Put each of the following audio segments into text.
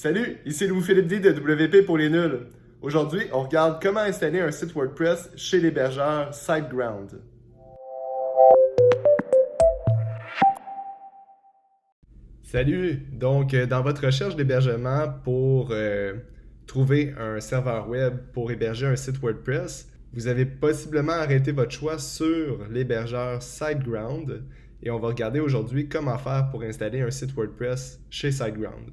Salut, ici Louis-Philippe D de WP pour les nuls. Aujourd'hui, on regarde comment installer un site WordPress chez l'hébergeur SiteGround. Salut, donc dans votre recherche d'hébergement pour trouver un serveur web pour héberger un site WordPress, vous avez possiblement arrêté votre choix sur l'hébergeur SiteGround et on va regarder aujourd'hui comment faire pour installer un site WordPress chez SiteGround.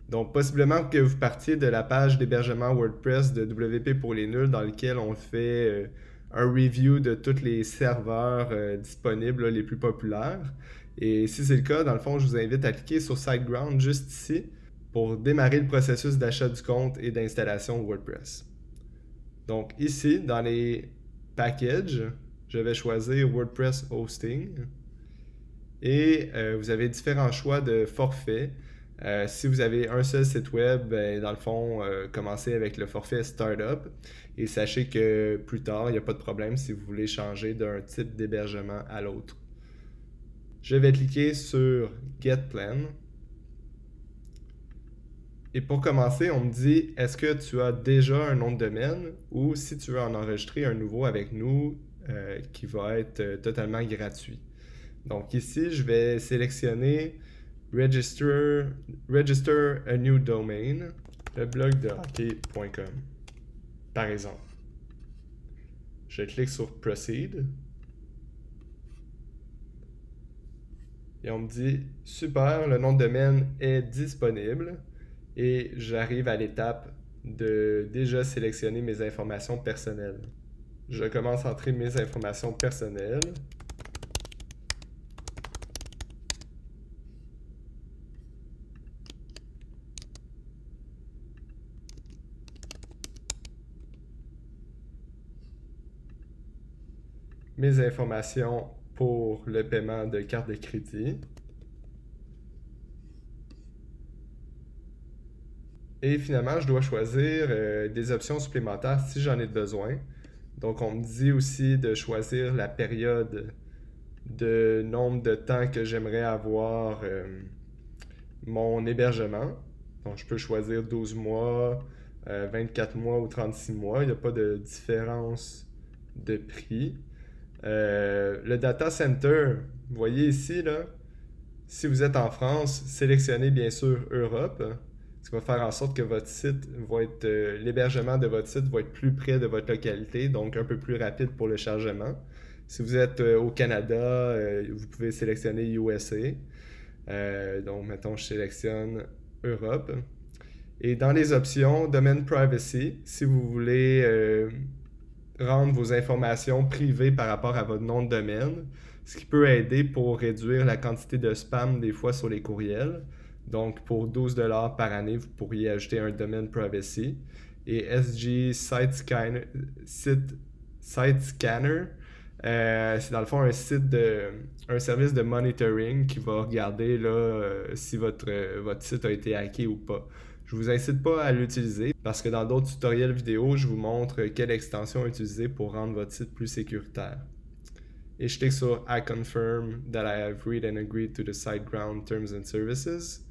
Donc, possiblement que vous partiez de la page d'hébergement WordPress de WP pour les nuls dans lequel on fait un review de tous les serveurs disponibles, là, les plus populaires. Et si c'est le cas, dans le fond, je vous invite à cliquer sur SiteGround juste ici pour démarrer le processus d'achat du compte et d'installation WordPress. Donc ici, dans les packages, je vais choisir WordPress Hosting. Et vous avez différents choix de forfait. Si vous avez un seul site web, ben, dans le fond, commencez avec le forfait Startup. Et sachez que plus tard, il n'y a pas de problème si vous voulez changer d'un type d'hébergement à l'autre. Je vais cliquer sur Get Plan. Et pour commencer, on me dit, est-ce que tu as déjà un nom de domaine ou si tu veux en enregistrer un nouveau avec nous qui va être totalement gratuit. Donc ici, je vais sélectionner Register a new domain, le blog de hockey.com, par exemple. Je clique sur Proceed. Et on me dit, super, le nom de domaine est disponible. Et j'arrive à l'étape de déjà sélectionner mes informations personnelles. Je commence à entrer mes informations personnelles. Mes informations pour le paiement de carte de crédit. Et finalement, je dois choisir des options supplémentaires si j'en ai besoin. Donc, on me dit aussi de choisir la période de nombre de temps que j'aimerais avoir mon hébergement. Donc, je peux choisir 12 mois, 24 mois ou 36 mois. Il n'y a pas de différence de prix. Le data center, vous voyez ici, là, si vous êtes en France, sélectionnez bien sûr Europe, ce qui va faire en sorte que votre site va être, l'hébergement de votre site va être plus près de votre localité, donc un peu plus rapide pour le chargement. Si vous êtes au Canada, vous pouvez sélectionner USA. Donc, mettons, je sélectionne Europe. Et dans les options, Domain Privacy, si vous voulez rendre vos informations privées par rapport à votre nom de domaine, ce qui peut aider pour réduire la quantité de spam des fois sur les courriels. Donc, pour 12$ par année, vous pourriez ajouter un Domain Privacy. Et SG Site Scanner, c'est dans le fond un service de monitoring qui va regarder là, si votre site a été hacké ou pas. Je vous incite pas à l'utiliser parce que dans d'autres tutoriels vidéo, je vous montre quelle extension utiliser pour rendre votre site plus sécuritaire. Et je clique sur I confirm that I have read and agreed to the SiteGround Terms and Services.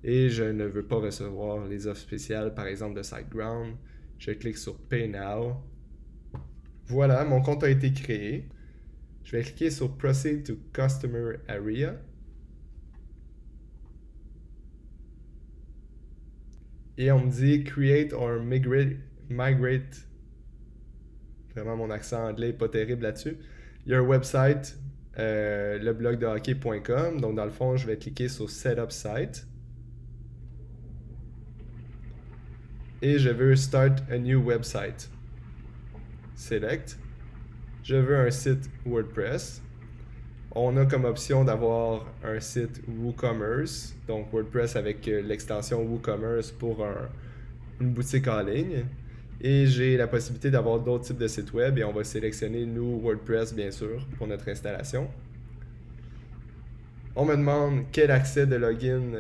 Et je ne veux pas recevoir les offres spéciales, par exemple de SiteGround. Je clique sur Pay Now. Voilà, mon compte a été créé. Je vais cliquer sur Proceed to Customer Area. Et on me dit Create or migrate. Vraiment, mon accent anglais n'est pas terrible là-dessus. Your website, le blog de hockey.com. Donc, dans le fond, je vais cliquer sur Setup Site. Et je veux Start a new website. Select. Je veux un site WordPress. On a comme option d'avoir un site WooCommerce, donc WordPress avec l'extension WooCommerce pour une boutique en ligne. Et j'ai la possibilité d'avoir d'autres types de sites web et on va sélectionner nous WordPress bien sûr pour notre installation. On me demande quel accès de login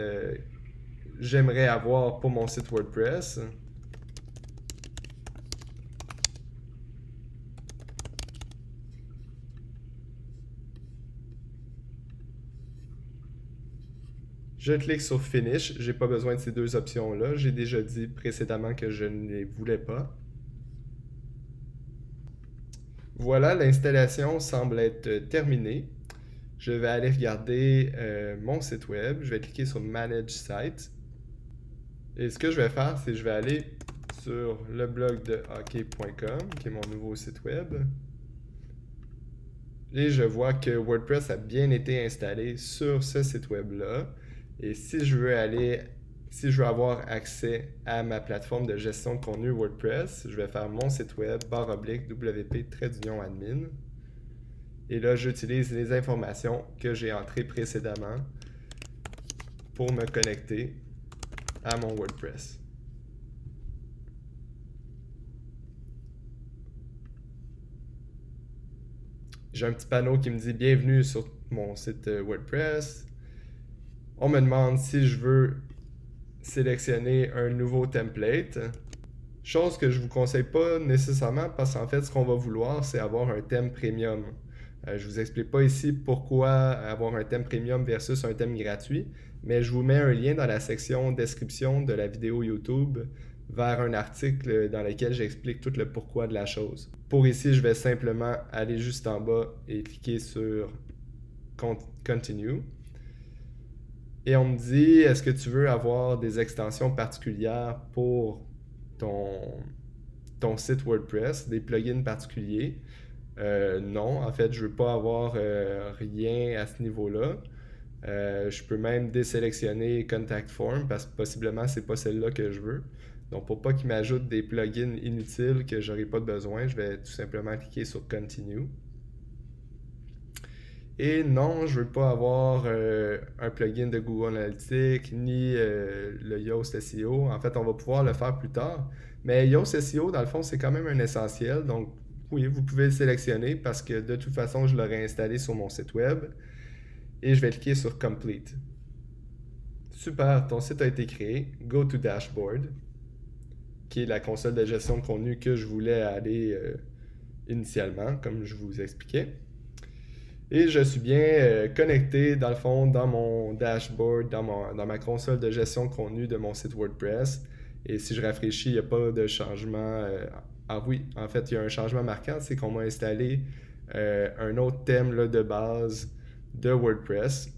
j'aimerais avoir pour mon site WordPress. Je clique sur Finish. J'ai pas besoin de ces deux options-là. J'ai déjà dit précédemment que je ne les voulais pas. Voilà, l'installation semble être terminée. Je vais aller regarder mon site web. Je vais cliquer sur Manage Site. Et ce que je vais faire, c'est que je vais aller sur le blog de hockey.com, qui est mon nouveau site web. Et je vois que WordPress a bien été installé sur ce site web-là. Et si je veux avoir accès à ma plateforme de gestion de contenu WordPress, je vais faire mon site web /wp-admin. Et là, j'utilise les informations que j'ai entrées précédemment pour me connecter à mon WordPress. J'ai un petit panneau qui me dit « Bienvenue sur mon site WordPress ». On me demande si je veux sélectionner un nouveau template. Chose que je ne vous conseille pas nécessairement parce qu'en fait, ce qu'on va vouloir, c'est avoir un thème premium. Je ne vous explique pas ici pourquoi avoir un thème premium versus un thème gratuit, mais je vous mets un lien dans la section description de la vidéo YouTube vers un article dans lequel j'explique tout le pourquoi de la chose. Pour ici, je vais simplement aller juste en bas et cliquer sur Continue. Et on me dit, est-ce que tu veux avoir des extensions particulières pour ton site WordPress, des plugins particuliers? Non, en fait, je ne veux pas avoir rien à ce niveau-là. Je peux même désélectionner Contact Form parce que possiblement, ce n'est pas celle-là que je veux. Donc, pour pas qu'il m'ajoute des plugins inutiles que j'aurai pas de besoin, je vais tout simplement cliquer sur Continue. Et non, je veux pas avoir un plugin de Google Analytics ni le Yoast SEO. En fait, on va pouvoir le faire plus tard. Mais Yoast SEO, dans le fond, c'est quand même un essentiel. Donc, oui, vous pouvez le sélectionner parce que de toute façon, je l'aurai installé sur mon site web. Et je vais cliquer sur Complete. Super, ton site a été créé. Go to Dashboard, qui est la console de gestion de contenu que je voulais aller initialement, comme je vous expliquais. Et je suis bien connecté, dans le fond, dans mon dashboard, dans ma console de gestion de contenu de mon site WordPress. Et si je rafraîchis, il n'y a pas de changement. Ah oui, en fait, il y a un changement marquant, c'est qu'on m'a installé un autre thème là, de base de WordPress,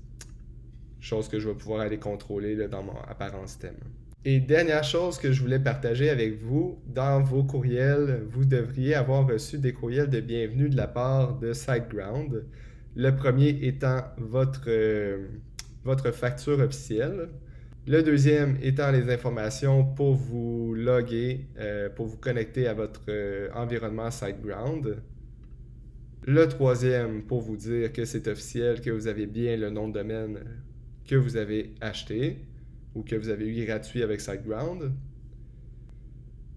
chose que je vais pouvoir aller contrôler là, dans mon apparence thème. Et dernière chose que je voulais partager avec vous, dans vos courriels, vous devriez avoir reçu des courriels de bienvenue de la part de SiteGround. Le premier étant votre facture officielle. Le deuxième étant les informations pour vous loguer, pour vous connecter à votre environnement SiteGround. Le troisième pour vous dire que c'est officiel, que vous avez bien le nom de domaine que vous avez acheté ou que vous avez eu gratuit avec SiteGround.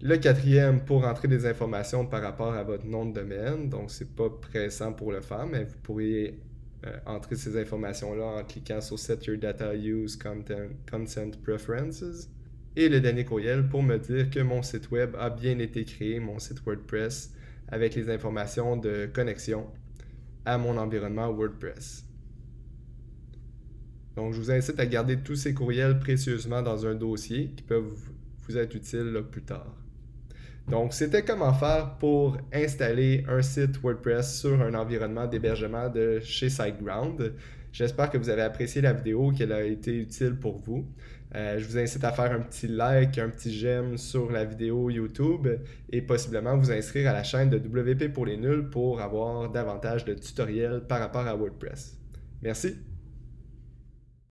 Le quatrième pour entrer des informations par rapport à votre nom de domaine. Donc, c'est pas pressant pour le faire, mais vous pourriez entrer ces informations-là en cliquant sur Set Your Data Use Consent Preferences. Et le dernier courriel pour me dire que mon site web a bien été créé, mon site WordPress, avec les informations de connexion à mon environnement WordPress. Donc, je vous incite à garder tous ces courriels précieusement dans un dossier qui peuvent vous être utiles là, plus tard. Donc, c'était comment faire pour installer un site WordPress sur un environnement d'hébergement de chez SiteGround. J'espère que vous avez apprécié la vidéo, qu'elle a été utile pour vous. Je vous incite à faire un petit like, un petit j'aime sur la vidéo YouTube et possiblement vous inscrire à la chaîne de WP pour les nuls pour avoir davantage de tutoriels par rapport à WordPress. Merci!